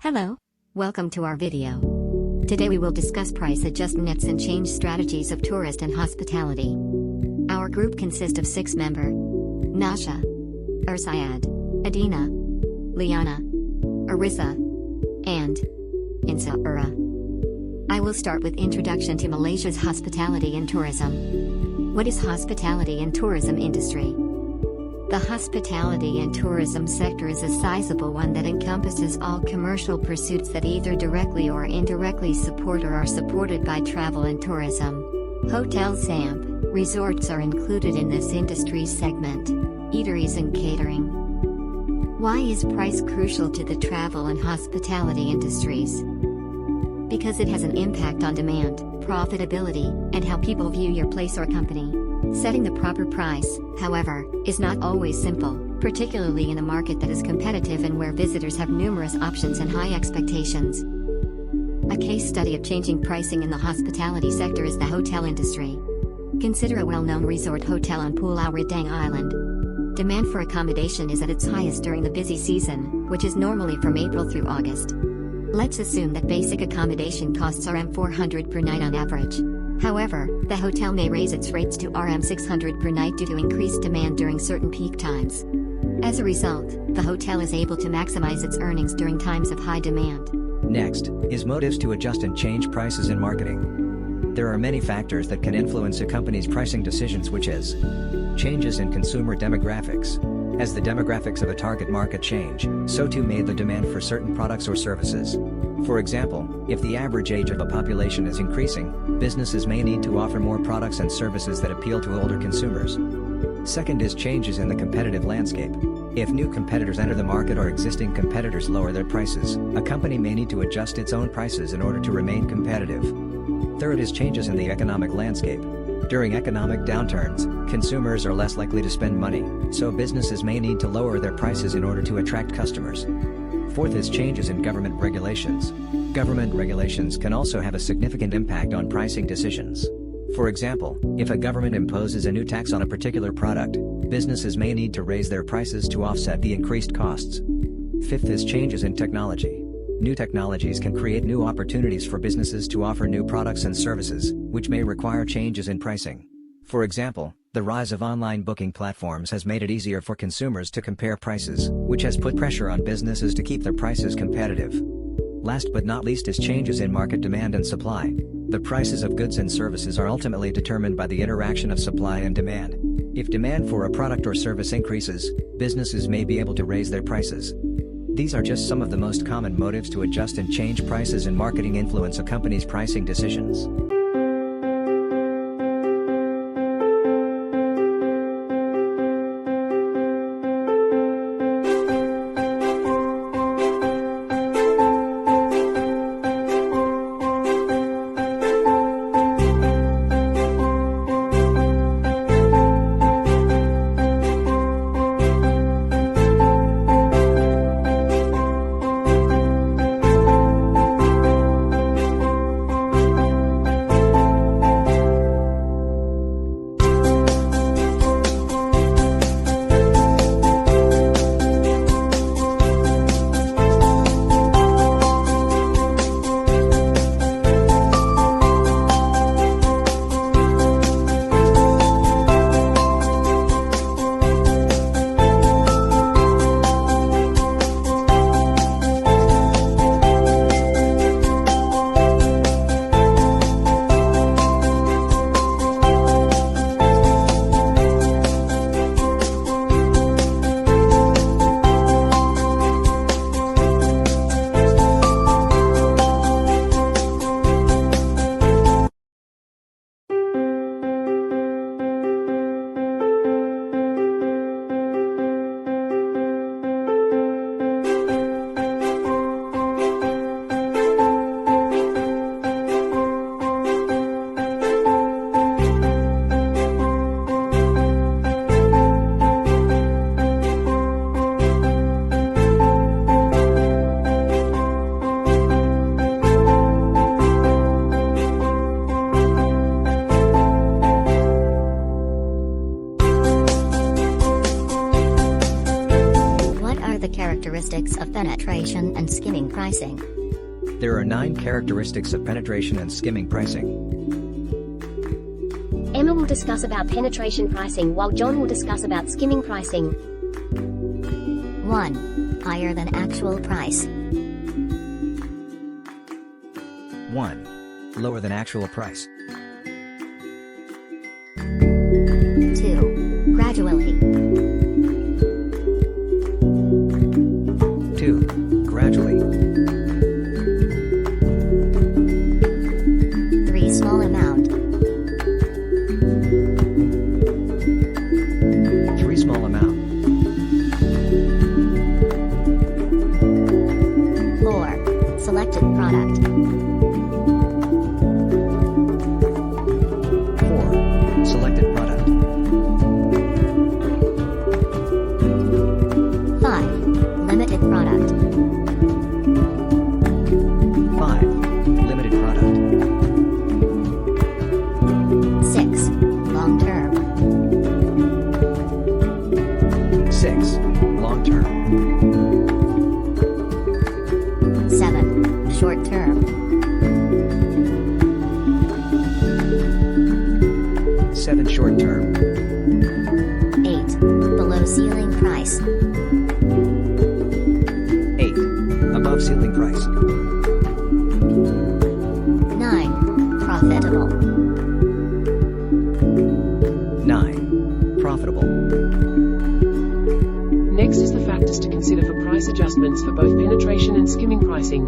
Hello, welcome to our video. Today we will discuss price adjustments and change strategies of tourist and hospitality. Our group consists of 6 members: Nasha, Ursayad, Adina, Liana, Arissa, and Insaura. I will start with introduction to Malaysia's hospitality and tourism. What is hospitality and tourism industry? The hospitality and tourism sector is a sizable one that encompasses all commercial pursuits that either directly or indirectly support or are supported by travel and tourism. Hotels and resorts are included in this industry segment, eateries and catering. Why is price crucial to the travel and hospitality industries? Because it has an impact on demand, profitability, and how people view your place or company. Setting the proper price, however, is not always simple, particularly in a market that is competitive and where visitors have numerous options and high expectations. A case study of changing pricing in the hospitality sector is the hotel industry. Consider a well-known resort hotel on Pulau Redang Island. Demand for accommodation is at its highest during the busy season, which is normally from April through August. Let's assume that basic accommodation costs Rm 400 per night on average. However, the hotel may raise its rates to Rm 600 per night due to increased demand during certain peak times. As a result, the hotel is able to maximize its earnings during times of high demand. Next, is motives to adjust and change prices in marketing. There are many factors that can influence a company's pricing decisions, which is changes in consumer demographics. As the demographics of a target market change, so too may the demand for certain products or services. For example, if the average age of a population is increasing, businesses may need to offer more products and services that appeal to older consumers. Second is changes in the competitive landscape. If new competitors enter the market or existing competitors lower their prices, a company may need to adjust its own prices in order to remain competitive. Third is changes in the economic landscape. During economic downturns, consumers are less likely to spend money, so businesses may need to lower their prices in order to attract customers. Fourth is changes in government regulations. Government regulations can also have a significant impact on pricing decisions. For example, if a government imposes a new tax on a particular product, businesses may need to raise their prices to offset the increased costs. Fifth is changes in technology. New technologies can create new opportunities for businesses to offer new products and services, which may require changes in pricing. For example, the rise of online booking platforms has made it easier for consumers to compare prices, which has put pressure on businesses to keep their prices competitive. Last but not least is changes in market demand and supply. The prices of goods and services are ultimately determined by the interaction of supply and demand. If demand for a product or service increases, businesses may be able to raise their prices. These are just some of the most common motives to adjust and change prices and marketing influence a company's pricing decisions. pricing. There are 9 characteristics of penetration and skimming pricing. Emma will discuss about penetration pricing while John will discuss about skimming pricing. 1. Higher than actual price. 1. Lower than actual price. 2. Gradually. 2. Gradually. 3. Small amount. 3. Small amount. 4. Selected product. 4. Selected product. 5. Limited product. 5. Limited product. 6. Long term. 6. Long term. 7. Short term. 7. Short term. 8. Below ceiling price. 8. Above ceiling price. 9. Profitable. 9. Profitable. Next is the factors to consider for price adjustments for both penetration and skimming pricing.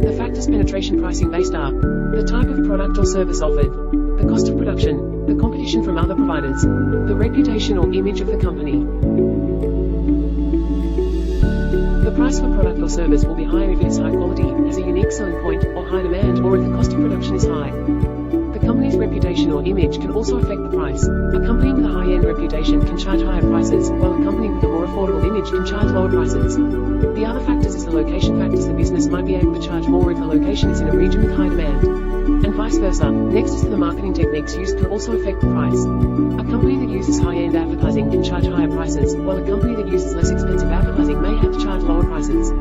The factors penetration pricing based are the type of product or service offered, the cost of production, the competition from other providers, the reputation or image of the company. The price for product or service will be higher if it is high quality, has a unique selling point, or high demand, or if the cost of production is high. The company's reputation or image can also affect the price. A company with a high-end reputation can charge higher prices, while a company with a more affordable image can charge lower prices. The other factors is the location factors. The business might be able to charge more if the location is in a region with high demand, and vice versa. Next is the marketing techniques used can also affect the price. A company that uses high-end advertising can charge higher prices, while a company that uses less expensive advertising may have to charge lower prices.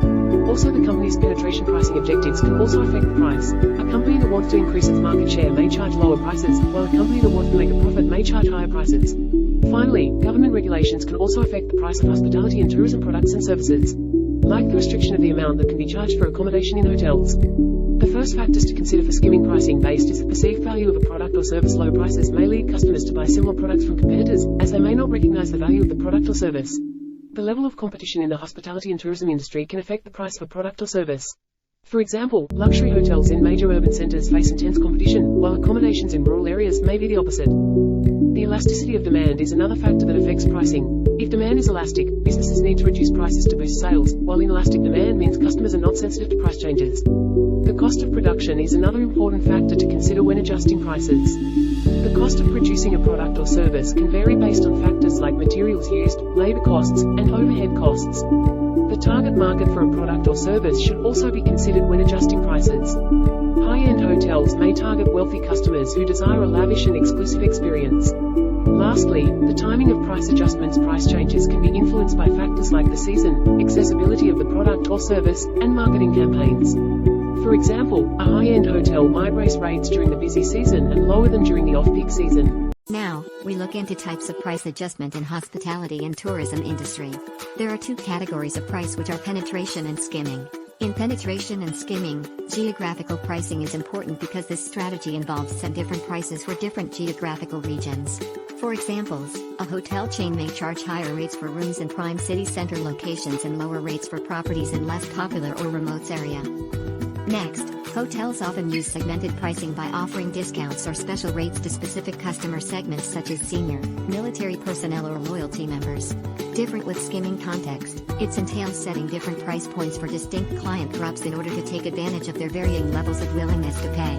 Also, the company's penetration pricing objectives can also affect the price. A company that wants to increase its market share may charge lower prices, while a company that wants to make a profit may charge higher prices. Finally, government regulations can also affect the price of hospitality and tourism products and services, like the restriction of the amount that can be charged for accommodation in hotels. The first factors to consider for skimming pricing based is the perceived value of a product or service. Low prices may lead customers to buy similar products from competitors, as they may not recognize the value of the product or service. The level of competition in the hospitality and tourism industry can affect the price of a product or service. For example, luxury hotels in major urban centers face intense competition, while accommodations in rural areas may be the opposite. The elasticity of demand is another factor that affects pricing. If demand is elastic, businesses need to reduce prices to boost sales, while inelastic demand means customers are not sensitive to price changes. The cost of production is another important factor to consider when adjusting prices. The cost of producing a product or service can vary based on factors like materials used, labor costs, and overhead costs. The target market for a product or service should also be considered when adjusting prices. High-end hotels may target wealthy customers who desire a lavish and exclusive experience. Lastly, the timing of price adjustments. Price changes can be influenced by factors like the season, accessibility of the product or service, and marketing campaigns. For example, a high-end hotel might raise rates during the busy season and lower them during the off-peak season. Now, we look into types of price adjustment in hospitality and tourism industry. There are 2 categories of price, which are penetration and skimming. In penetration and skimming, geographical pricing is important because this strategy involves set different prices for different geographical regions. For examples, a hotel chain may charge higher rates for rooms in prime city center locations and lower rates for properties in less popular or remote area. Next, hotels often use segmented pricing by offering discounts or special rates to specific customer segments such as senior, military personnel or loyalty members. Different with skimming context, it entails setting different price points for distinct client groups in order to take advantage of their varying levels of willingness to pay.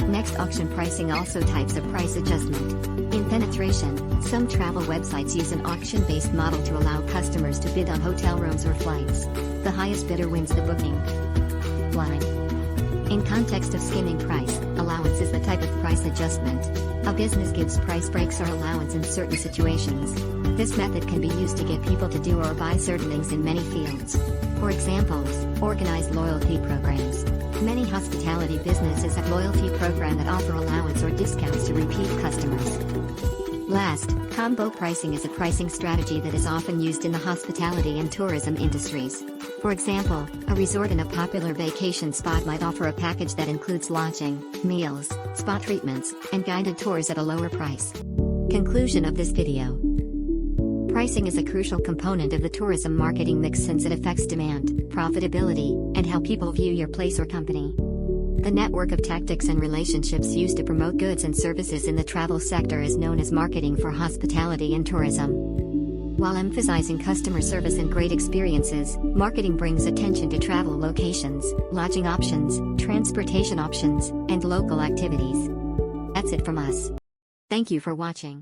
Next, auction pricing, also types of price adjustment. In penetration, some travel websites use an auction-based model to allow customers to bid on hotel rooms or flights. The highest bidder wins the booking. Line. In context of skimming price, allowance is the type of price adjustment. A business gives price breaks or allowance in certain situations. This method can be used to get people to do or buy certain things in many fields. For examples, organized loyalty programs. Many hospitality businesses have loyalty programs that offer allowance or discounts to repeat customers. Last, combo pricing is a pricing strategy that is often used in the hospitality and tourism industries. For example, a resort in a popular vacation spot might offer a package that includes lodging, meals, spa treatments, and guided tours at a lower price. Conclusion of this video. Pricing is a crucial component of the tourism marketing mix since it affects demand, profitability, and how people view your place or company. The network of tactics and relationships used to promote goods and services in the travel sector is known as marketing for hospitality and tourism. While emphasizing customer service and great experiences, marketing brings attention to travel locations, lodging options, transportation options, and local activities. That's it from us. Thank you for watching.